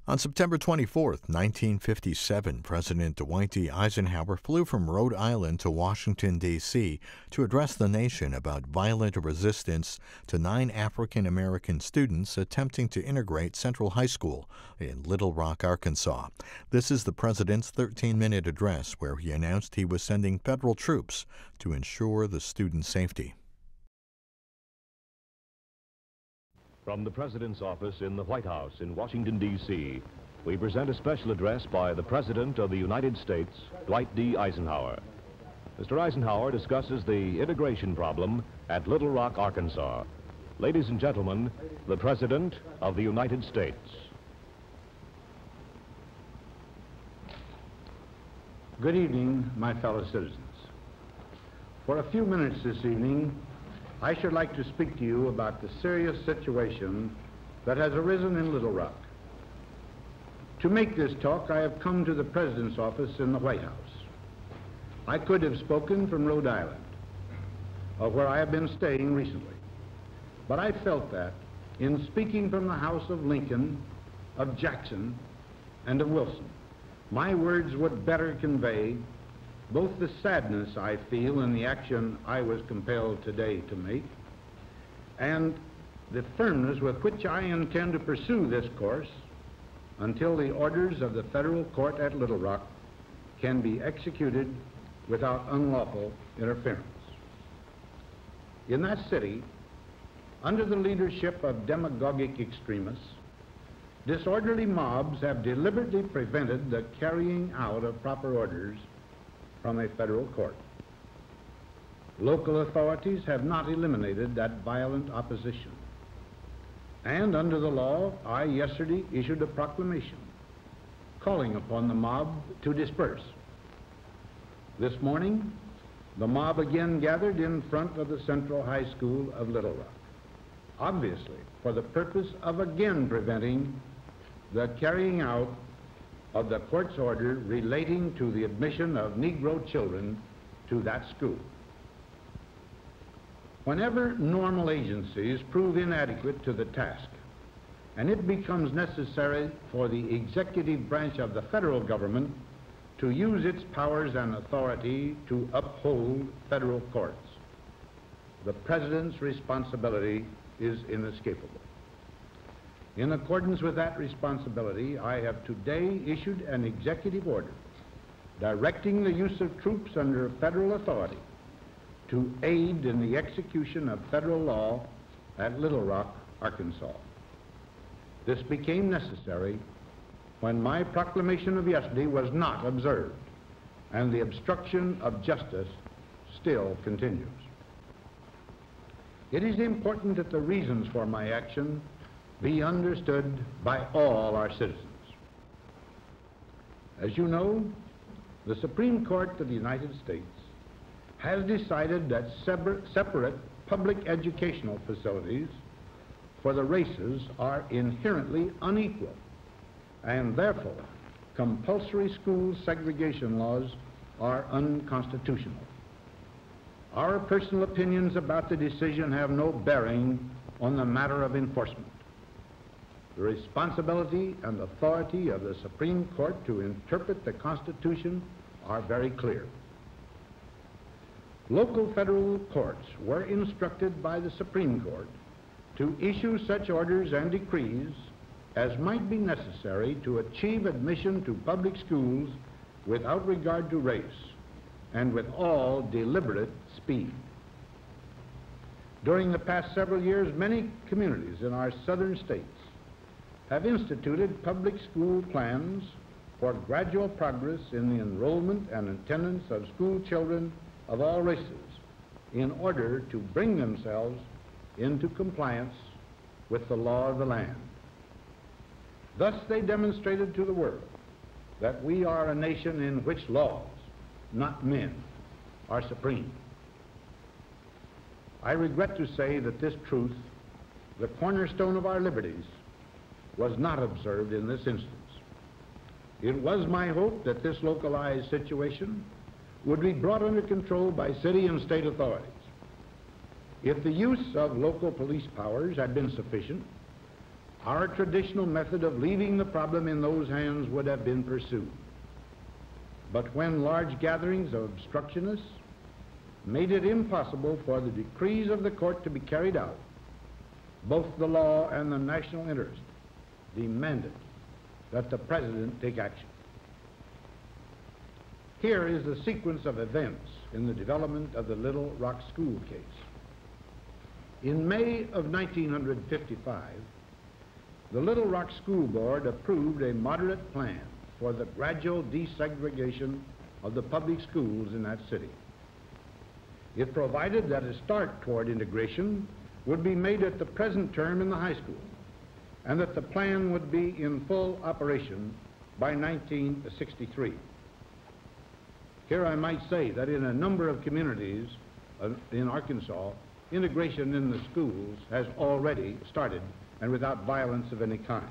On September 24, 1957, President Dwight D. Eisenhower flew from Rhode Island to Washington, D.C. to address the nation about violent resistance to 9 African American students attempting to integrate Central High School in Little Rock, Arkansas. This is the president's 13-minute address where he announced he was sending federal troops to ensure the students' safety. From the President's office in the White House in Washington, D.C., we present a special address by the President of the United States, Dwight D. Eisenhower. Mr. Eisenhower discusses the integration problem at Little Rock, Arkansas. Ladies and gentlemen, the President of the United States. Good evening, my fellow citizens. For a few minutes this evening, I should like to speak to you about the serious situation that has arisen in Little Rock. To make this talk, I have come to the President's office in the White House. I could have spoken from Rhode Island, where I have been staying recently, but I felt that in speaking from the house of Lincoln, of Jackson, and of Wilson, my words would better convey both the sadness I feel in the action I was compelled today to make and the firmness with which I intend to pursue this course until the orders of the federal court at Little Rock can be executed without unlawful interference. In that city, under the leadership of demagogic extremists, disorderly mobs have deliberately prevented the carrying out of proper orders from a federal court. Local authorities have not eliminated that violent opposition. And under the law, I yesterday issued a proclamation calling upon the mob to disperse. This morning, the mob again gathered in front of the Central High School of Little Rock, obviously for the purpose of again preventing the carrying out of the court's order relating to the admission of Negro children to that school. Whenever normal agencies prove inadequate to the task, and it becomes necessary for the executive branch of the federal government to use its powers and authority to uphold federal courts, the President's responsibility is inescapable. In accordance with that responsibility, I have today issued an executive order directing the use of troops under federal authority to aid in the execution of federal law at Little Rock, Arkansas. This became necessary when my proclamation of yesterday was not observed, and the obstruction of justice still continues. It is important that the reasons for my action be understood by all our citizens. As you know, the Supreme Court of the United States has decided that separate public educational facilities for the races are inherently unequal, and therefore compulsory school segregation laws are unconstitutional. Our personal opinions about the decision have no bearing on the matter of enforcement. The responsibility and authority of the Supreme Court to interpret the Constitution are very clear. Local federal courts were instructed by the Supreme Court to issue such orders and decrees as might be necessary to achieve admission to public schools without regard to race and with all deliberate speed. During the past several years, many communities in our southern states have instituted public school plans for gradual progress in the enrollment and attendance of school children of all races in order to bring themselves into compliance with the law of the land. Thus they demonstrated to the world that we are a nation in which laws, not men, are supreme. I regret to say that this truth, the cornerstone of our liberties, was not observed in this instance. It was my hope that this localized situation would be brought under control by city and state authorities. If the use of local police powers had been sufficient, our traditional method of leaving the problem in those hands would have been pursued. But when large gatherings of obstructionists made it impossible for the decrees of the court to be carried out, both the law and the national interest demanded that the President take action. Here is the sequence of events in the development of the Little Rock school case. In May of 1955, the Little Rock School Board approved a moderate plan for the gradual desegregation of the public schools in that city. It provided that a start toward integration would be made at the present term in the high school, and that the plan would be in full operation by 1963. Here I might say that in a number of communities in Arkansas, integration in the schools has already started, and without violence of any kind.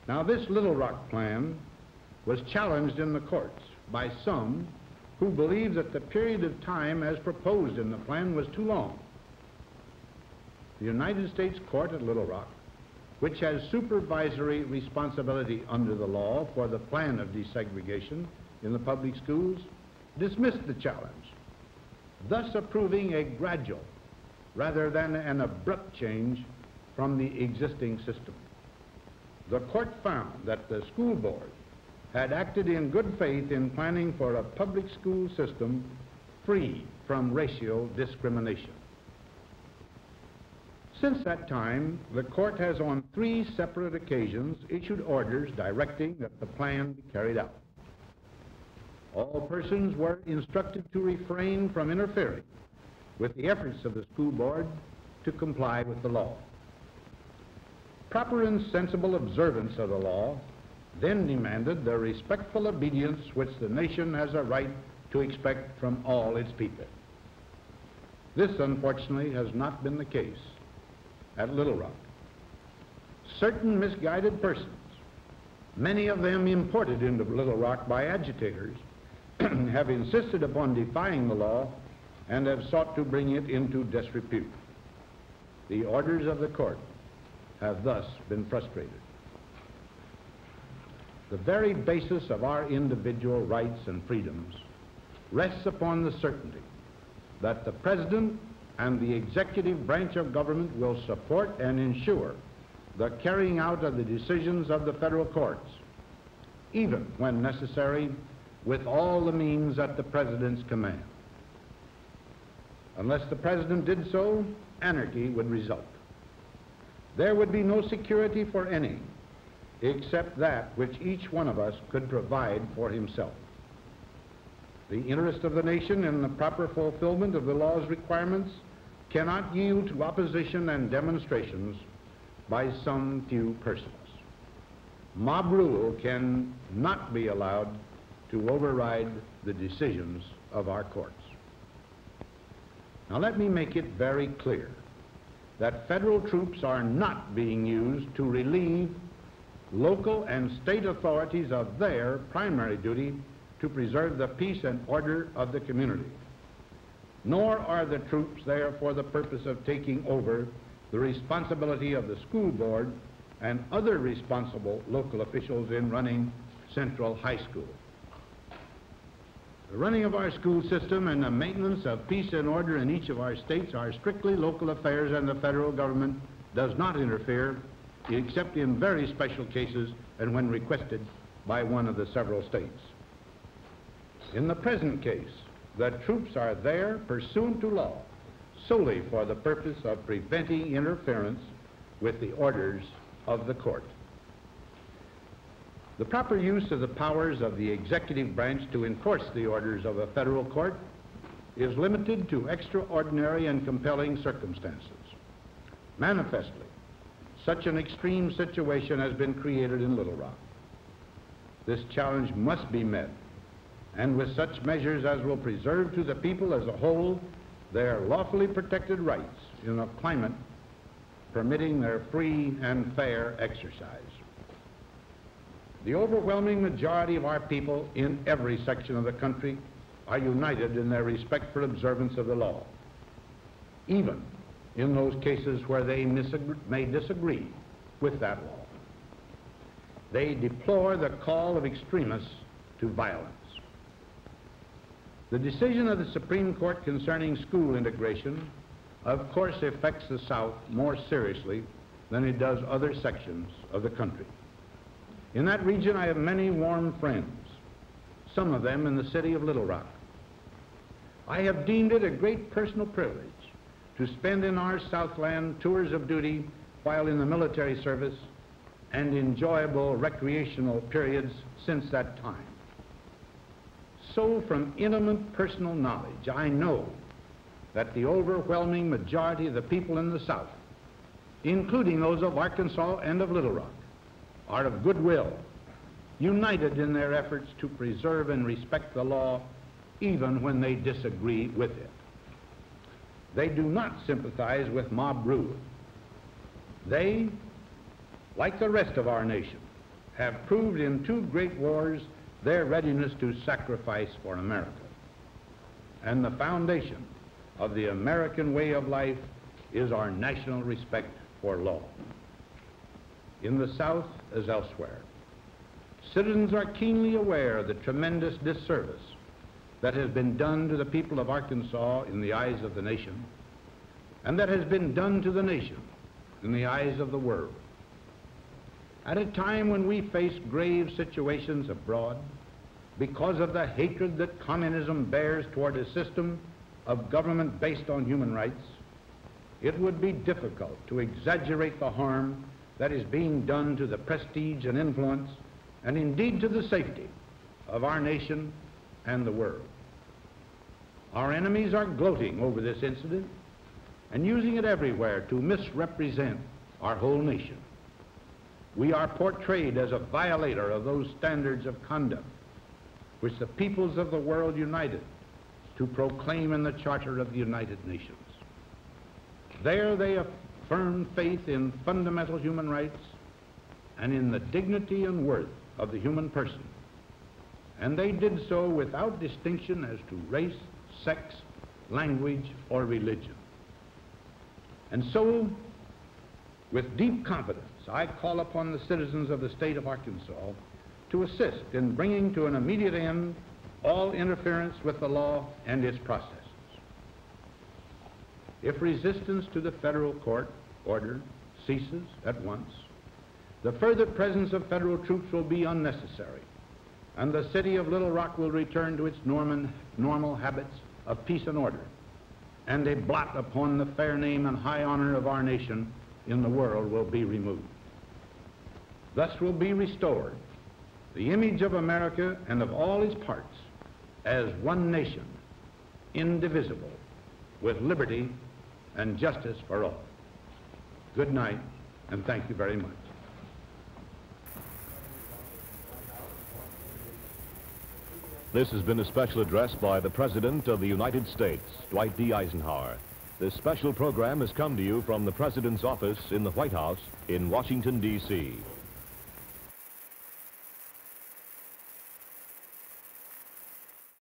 Now, this Little Rock plan was challenged in the courts by some who believed that the period of time as proposed in the plan was too long. The United States Court at Little Rock, which has supervisory responsibility under the law for the plan of desegregation in the public schools, dismissed the challenge, thus approving a gradual rather than an abrupt change from the existing system. The court found that the school board had acted in good faith in planning for a public school system free from racial discrimination. Since that time, the court has on 3 separate occasions issued orders directing that the plan be carried out. All persons were instructed to refrain from interfering with the efforts of the school board to comply with the law. Proper and sensible observance of the law then demanded the respectful obedience which the nation has a right to expect from all its people. This, unfortunately, has not been the case at Little Rock. Certain misguided persons, many of them imported into Little Rock by agitators, have insisted upon defying the law and have sought to bring it into disrepute. The orders of the court have thus been frustrated. The very basis of our individual rights and freedoms rests upon the certainty that the President and the executive branch of government will support and ensure the carrying out of the decisions of the federal courts, even when necessary, with all the means at the President's command. Unless the President did so, anarchy would result. There would be no security for any except that which each one of us could provide for himself. The interest of the nation in the proper fulfillment of the law's requirements cannot yield to opposition and demonstrations by some few persons. Mob rule can not be allowed to override the decisions of our courts. Now let me make it very clear that federal troops are not being used to relieve local and state authorities of their primary duty to preserve the peace and order of the community. Nor are the troops there for the purpose of taking over the responsibility of the school board and other responsible local officials in running Central High School. The running of our school system and the maintenance of peace and order in each of our states are strictly local affairs, and the federal government does not interfere except in very special cases and when requested by one of the several states. In the present case, the troops are there pursuant to law solely for the purpose of preventing interference with the orders of the court. The proper use of the powers of the executive branch to enforce the orders of a federal court is limited to extraordinary and compelling circumstances. Manifestly, such an extreme situation has been created in Little Rock. This challenge must be met, and with such measures as will preserve to the people as a whole their lawfully protected rights in a climate permitting their free and fair exercise. The overwhelming majority of our people in every section of the country are united in their respect for observance of the law, even in those cases where they may disagree with that law. They deplore the call of extremists to violence. The decision of the Supreme Court concerning school integration, of course, affects the South more seriously than it does other sections of the country. In that region, I have many warm friends, some of them in the city of Little Rock. I have deemed it a great personal privilege to spend in our Southland tours of duty while in the military service and enjoyable recreational periods since that time. So from intimate personal knowledge, I know that the overwhelming majority of the people in the South, including those of Arkansas and of Little Rock, are of goodwill, united in their efforts to preserve and respect the law even when they disagree with it. They do not sympathize with mob rule. They, like the rest of our nation, have proved in two great wars their readiness to sacrifice for America. And the foundation of the American way of life is our national respect for law. In the South as elsewhere, citizens are keenly aware of the tremendous disservice that has been done to the people of Arkansas in the eyes of the nation, and that has been done to the nation in the eyes of the world. At a time when we face grave situations abroad because of the hatred that communism bears toward a system of government based on human rights, it would be difficult to exaggerate the harm that is being done to the prestige and influence, and indeed to the safety of our nation and the world. Our enemies are gloating over this incident and using it everywhere to misrepresent our whole nation. We are portrayed as a violator of those standards of conduct which the peoples of the world united to proclaim in the Charter of the United Nations. There they affirmed faith in fundamental human rights and in the dignity and worth of the human person. And they did so without distinction as to race, sex, language, or religion. And so, with deep confidence, I call upon the citizens of the state of Arkansas to assist in bringing to an immediate end all interference with the law and its processes. If resistance to the federal court order ceases at once, the further presence of federal troops will be unnecessary, and the city of Little Rock will return to its normal habits of peace and order, and a blot upon the fair name and high honor of our nation in the world will be removed. Thus will be restored the image of America and of all its parts as one nation, indivisible, with liberty and justice for all. Good night, and thank you very much. This has been a special address by the President of the United States, Dwight D. Eisenhower. This special program has come to you from the President's office in the White House in Washington, D.C.